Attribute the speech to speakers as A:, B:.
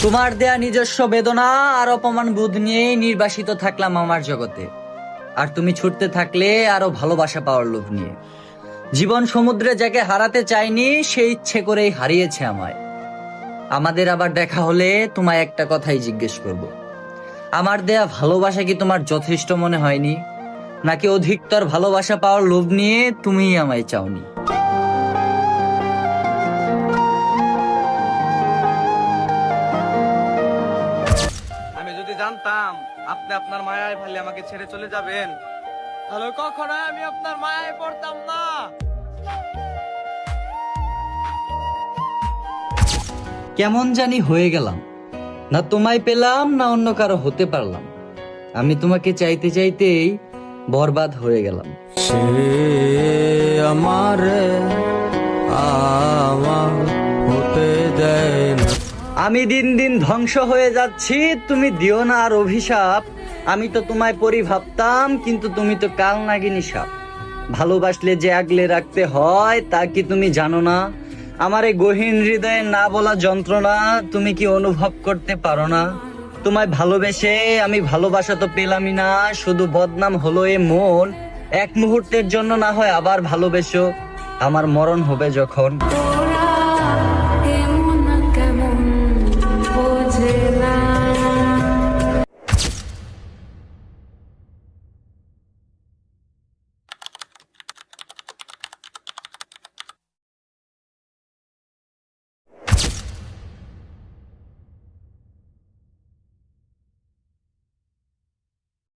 A: তোমার দেয়া নিজস্ব বেদনা আর অপমান বোধ নিয়েই নির্বাসিত থাকলাম আমার জগতে। আর তুমি ছুটতে থাকলে আরো ভালোবাসা পাওয়ার লোভ নিয়ে। জীবন সমুদ্রে যাকে হারাতে চাইনি সে ইচ্ছে করেই হারিয়েছে আমায়। আমাদের আবার দেখা হলে তোমায় একটা কথাই জিজ্ঞেস করব, আমার দেয়া ভালোবাসা কি তোমার যথেষ্ট মনে হয়নি, নাকি অধিকতর ভালোবাসা পাওয়ার লোভ নিয়ে তুমিই আমায় চাওনি?
B: আমি যদি জানতাম আপনি আপনার মায়ায় ফেলে আমাকে ছেড়ে চলে যাবেন, তাহলে কখনোই আমি আপনার মায়ায় পড়তাম না।
A: কেমন জানি হয়ে গেলাম, না তোমায় পেলাম না অন্য কারো হতে পারলাম। আমি তোমাকে চাইতে চাইতেই বরবাদ হয়ে গেলাম।
B: সে আমারে আমার হতে দেয় না।
A: আমি দিন দিন ধ্বংস হয়ে যাচ্ছি, তুমি দিও না আর অভিশাপ। আমি তো তোমায় পরি ভাবতাম, কিন্তু তুমি তো কাল নাগিনী সাপ। ভালোবাসলে যে আগলে রাখতে হয় তা কি তুমি জানো না? আমার এই গহীন হৃদয়ে না বলা যন্ত্রণা তুমি কি অনুভব করতে পারো না? তোমায় ভালোবেসে আমি ভালোবাসা তো পেলামই না, শুধু বদনাম হলো এ মন। এক মুহূর্তের জন্য না হয় আবার ভালোবেসো, আমার মরণ হবে যখন।